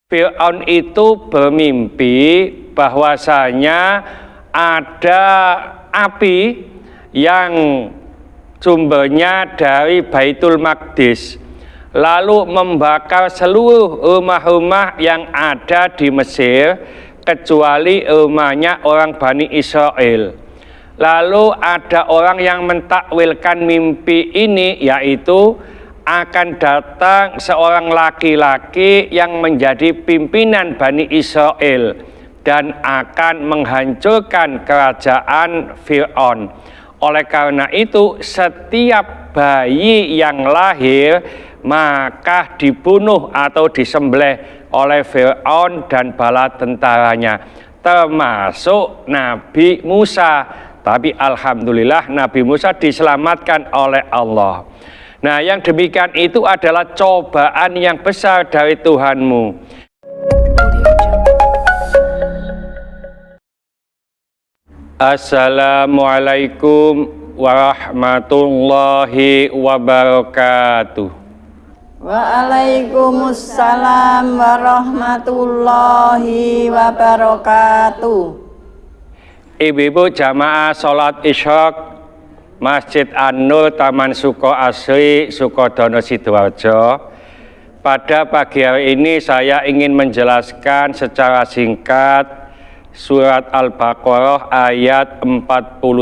Fir'aun itu bermimpi bahwasanya ada api yang sumbernya dari Baitul Maqdis, lalu membakar seluruh rumah-rumah yang ada di Mesir kecuali rumahnya orang Bani Israel. Lalu ada orang yang mentakwilkan mimpi ini, yaitu akan datang seorang laki-laki yang menjadi pimpinan Bani Israel dan akan menghancurkan kerajaan Fir'aun. Oleh karena itu, setiap bayi yang lahir maka dibunuh atau disembelih oleh Fir'aun dan bala tentaranya, termasuk Nabi Musa. Tapi alhamdulillah Nabi Musa diselamatkan oleh Allah. Nah, yang demikian itu adalah cobaan yang besar dari Tuhanmu. Assalamualaikum warahmatullahi wabarakatuh. Waalaikumsalam warahmatullahi wabarakatuh. Ibu-ibu jamaah sholat isyraq Masjid An-Nur Taman Suko Asri, Sukodono, Sidoarjo. Pada pagi hari ini saya ingin menjelaskan secara singkat surat Al-Baqarah ayat 49.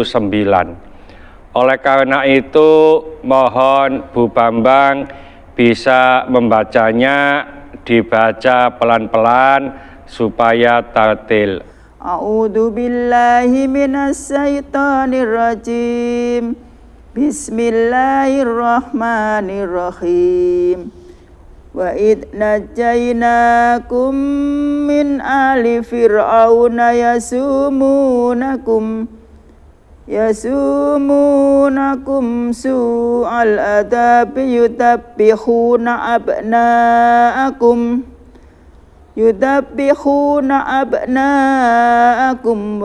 Oleh karena itu mohon Bu Bambang bisa membacanya, dibaca pelan-pelan supaya tartil. A'udzu billahi minas syaitonir rajim. Bismillahirrahmanirrahim. Wa id najainakum min ali fir'auna yasumunakum su'al adabi yudabbihuna abna'akum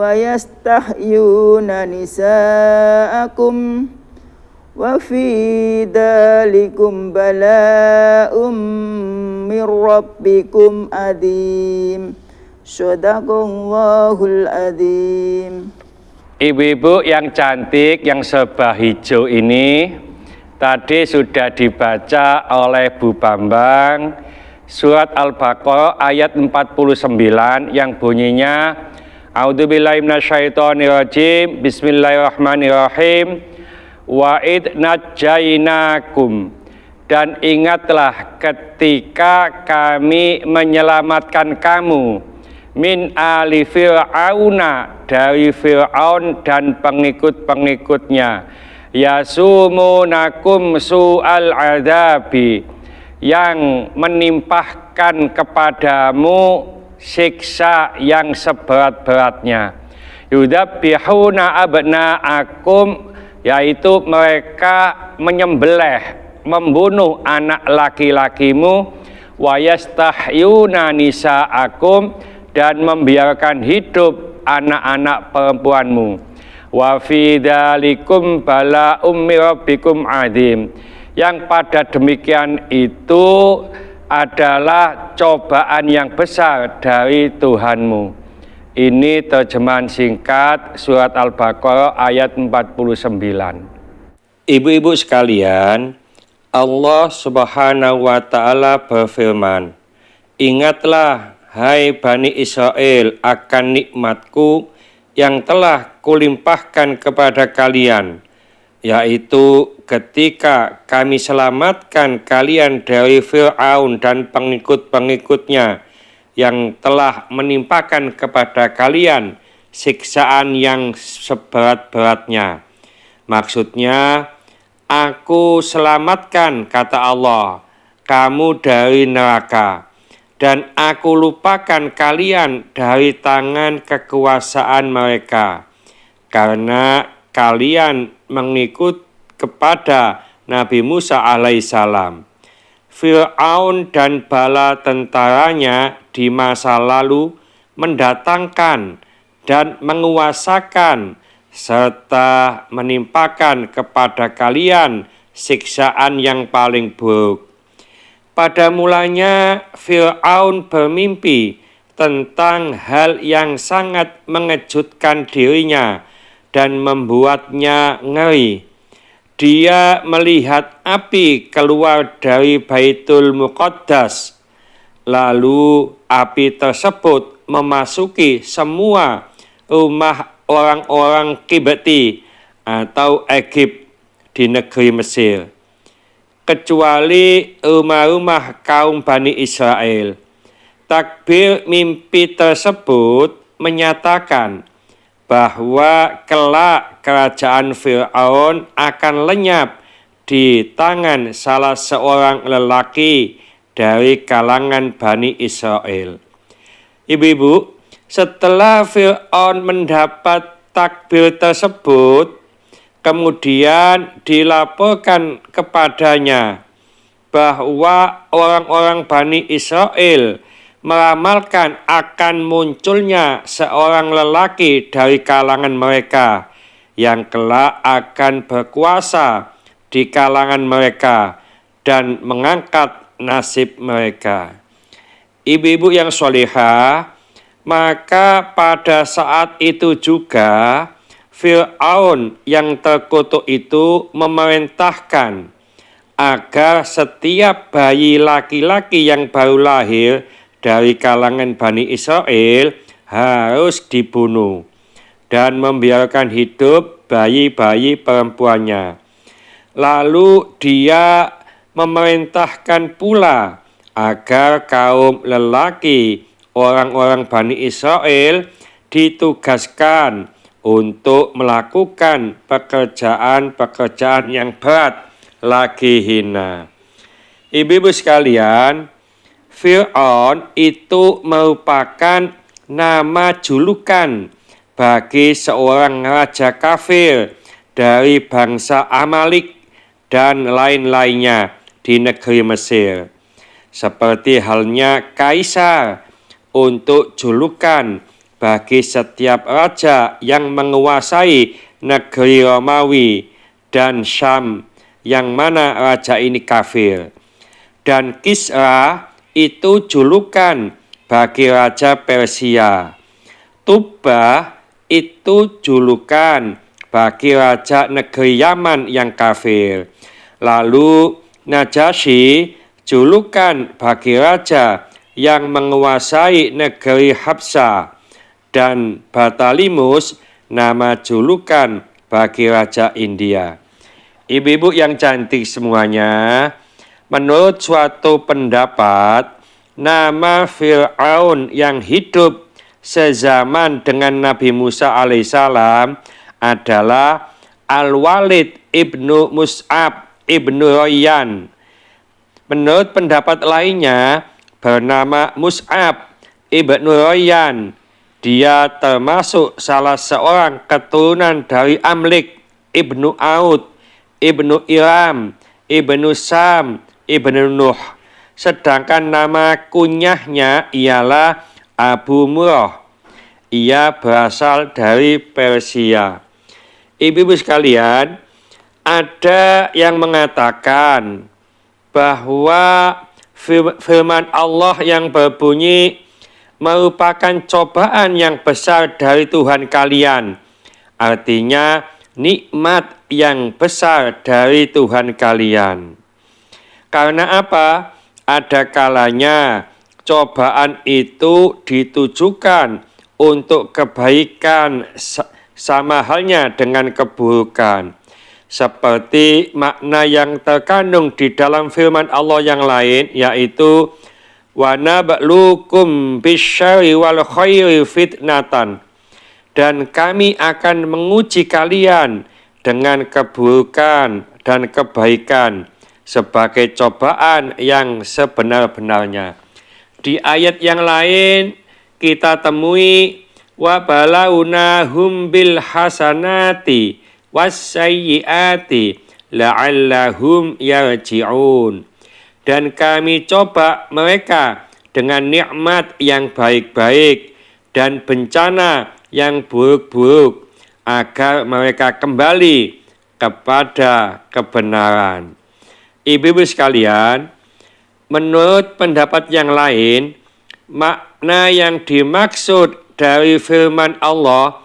wa yastahyuna nisa'akum wa fi dalikum bala'um min rabbikum adzim. Shadaqallahul adzim. Ibu-ibu yang cantik yang serba hijau ini tadi sudah dibaca oleh Bu Bambang surat Al-Baqarah ayat 49 yang bunyinya A'udzubillahi minasyaitonirrajim. Bismillahirrahmanirrahim. Wa id najainakum, dan ingatlah ketika kami menyelamatkan kamu min ali fir'auna, dari Fir'aun dan pengikut-pengikutnya, yasumunakum su'al adabi, yang menimpahkan kepadamu siksa yang seberat-beratnya. Yudabbihuna abna'akum, yaitu mereka menyembelih, membunuh anak laki-lakimu, wa yastahyuna nisa'akum, dan membiarkan hidup anak-anak perempuanmu. Wa fi dzalikum bala'um min rabbikum adzim, yang pada demikian itu adalah cobaan yang besar dari Tuhanmu. Ini terjemahan singkat surat Al-Baqarah ayat 49. Ibu-ibu sekalian, Allah Subhanahu wa ta'ala berfirman, ingatlah hai Bani Israel akan nikmatku yang telah kulimpahkan kepada kalian, yaitu ketika kami selamatkan kalian dari Fir'aun dan pengikut-pengikutnya yang telah menimpakan kepada kalian siksaan yang seberat-beratnya. Maksudnya, aku selamatkan, kata Allah, kamu dari neraka, dan aku lupakan kalian dari tangan kekuasaan mereka, karena kalian mengikut kepada Nabi Musa alaihissalam. Fir'aun dan bala tentaranya di masa lalu mendatangkan dan menguasakan serta menimpakan kepada kalian siksaan yang paling buruk. Pada mulanya Fir'aun bermimpi tentang hal yang sangat mengejutkan dirinya dan membuatnya ngeri. Dia melihat api keluar dari Baitul Muqaddas. Lalu api tersebut memasuki semua rumah orang-orang Kibti atau Egypt di negeri Mesir, kecuali rumah-rumah kaum Bani Israel. Takbir mimpi tersebut menyatakan bahwa kelak kerajaan Fir'aun akan lenyap di tangan salah seorang lelaki dari kalangan Bani Israel. Ibu-ibu, setelah Fir'aun mendapat takbir tersebut, kemudian dilaporkan kepadanya bahwa orang-orang Bani Israel meramalkan akan munculnya seorang lelaki dari kalangan mereka yang kelak akan berkuasa di kalangan mereka dan mengangkat nasib mereka. Ibu-ibu yang sholihah, maka pada saat itu juga Fir'aun yang terkutuk itu memerintahkan agar setiap bayi laki-laki yang baru lahir dari kalangan Bani Israel harus dibunuh dan membiarkan hidup bayi-bayi perempuannya. Lalu dia memerintahkan pula agar kaum lelaki orang-orang Bani Israel ditugaskan untuk melakukan pekerjaan-pekerjaan yang berat lagi hina. Ibu-ibu sekalian, Fir'aun itu merupakan nama julukan bagi seorang raja kafir dari bangsa Amalik dan lain-lainnya di negeri Mesir. Seperti halnya Kaisar untuk julukan bagi setiap raja yang menguasai negeri Romawi dan Syam, yang mana raja ini kafir. Dan Kisra itu julukan bagi raja Persia. Tubba itu julukan bagi raja negeri Yaman yang kafir. Lalu Najasyi julukan bagi raja yang menguasai negeri Habsah. Dan Batalimus nama julukan bagi raja India. Ibu-ibu yang cantik semuanya, menurut suatu pendapat, nama Fir'aun yang hidup sezaman dengan Nabi Musa alaihissalam adalah Al-Walid ibnu Mus'ab ibnu Rayyan. Menurut pendapat lainnya, bernama Mus'ab ibnu Rayyan. Dia termasuk salah seorang keturunan dari Amlik ibnu Aud, ibnu Iram, ibnu Sam, ibnu Nuh. Sedangkan nama kunyahnya ialah Abu Murrah. Ia berasal dari Persia. Ibu-ibu sekalian, ada yang mengatakan bahwa firman Allah yang berbunyi merupakan cobaan yang besar dari Tuhan kalian. Artinya nikmat yang besar dari Tuhan kalian. Karena apa? Ada kalanya cobaan itu ditujukan untuk kebaikan sama halnya dengan keburukan. Seperti makna yang terkandung di dalam firman Allah yang lain, yaitu wa nabluukum bisyarri wal khairi fitnatan, dan kami akan menguji kalian dengan keburukan dan kebaikan sebagai cobaan yang sebenar-benarnya. Di ayat yang lain kita temui wa balaunahum bil hasanati wassayyiati la'allahum yarji'un. Dan kami coba mereka dengan nikmat yang baik-baik dan bencana yang buruk-buruk agar mereka kembali kepada kebenaran. Ibu-ibu sekalian, Menurut pendapat yang lain, makna yang dimaksud dari firman Allah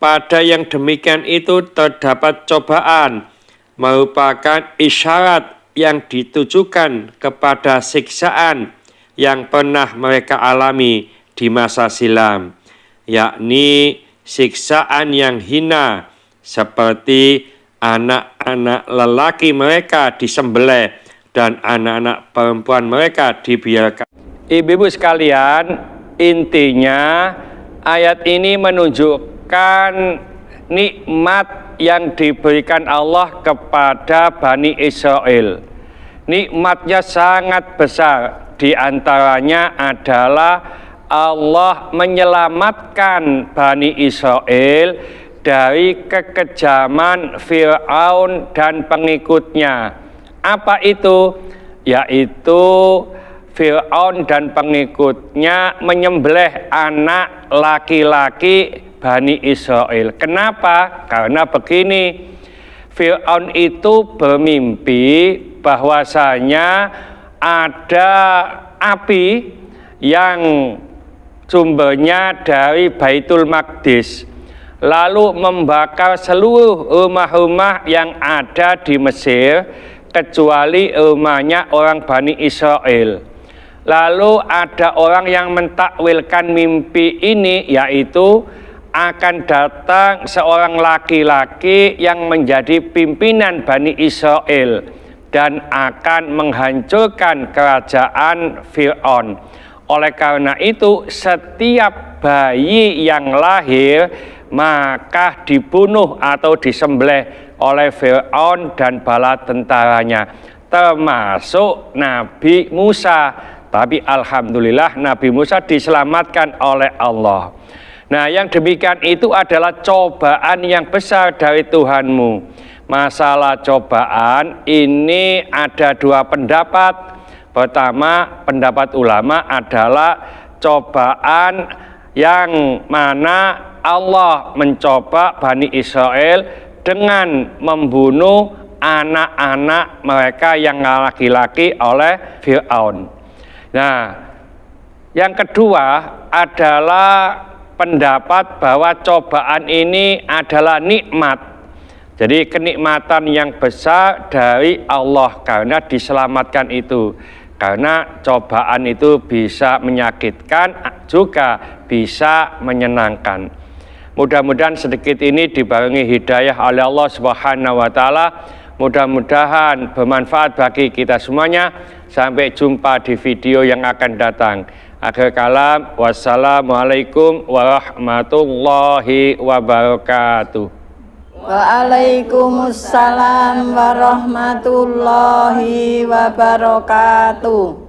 pada yang demikian itu terdapat cobaan, merupakan isyarat yang ditujukan kepada siksaan yang pernah mereka alami di masa silam, yakni siksaan yang hina seperti anak-anak lelaki mereka disembelih dan anak-anak perempuan mereka dibiarkan. Ibu-ibu sekalian, intinya ayat ini menunjukkan nikmat yang diberikan Allah kepada Bani Israel. Nikmatnya sangat besar, di antaranya adalah Allah menyelamatkan Bani Israel dari kekejaman Fir'aun dan pengikutnya. Apa itu? Yaitu Fir'aun dan pengikutnya menyembelih anak laki-laki Bani Israel. Kenapa? Karena begini, Fir'aun itu bermimpi bahwasanya ada api yang sumbernya dari Baitul Maqdis, lalu membakar seluruh rumah-rumah yang ada di Mesir kecuali rumahnya orang Bani Israel. Lalu ada orang yang mentakwilkan mimpi ini, yaitu akan datang seorang laki-laki yang menjadi pimpinan Bani Israel dan akan menghancurkan kerajaan Fir'aun. Oleh karena itu, setiap bayi yang lahir maka dibunuh atau disembelih oleh Fir'aun dan bala tentaranya, termasuk Nabi Musa. Tapi alhamdulillah Nabi Musa diselamatkan oleh Allah. Nah, yang demikian itu adalah cobaan yang besar dari Tuhanmu. Masalah cobaan ini ada dua pendapat. Pertama, pendapat ulama adalah cobaan yang mana Allah mencoba Bani Israel dengan membunuh anak-anak mereka yang laki-laki oleh Fir'aun. Nah, yang kedua adalah pendapat bahwa cobaan ini adalah nikmat. Jadi kenikmatan yang besar dari Allah karena diselamatkan itu. Karena cobaan itu bisa menyakitkan, juga bisa menyenangkan. Mudah-mudahan sedikit ini dibarengi hidayah oleh Allah Subhanahu wa taala. Mudah-mudahan bermanfaat bagi kita semuanya. Sampai jumpa di video yang akan datang. Akhir kalam, wassalamualaikum warahmatullahi wabarakatuh. Waalaikumsalam warahmatullahi wabarakatuh.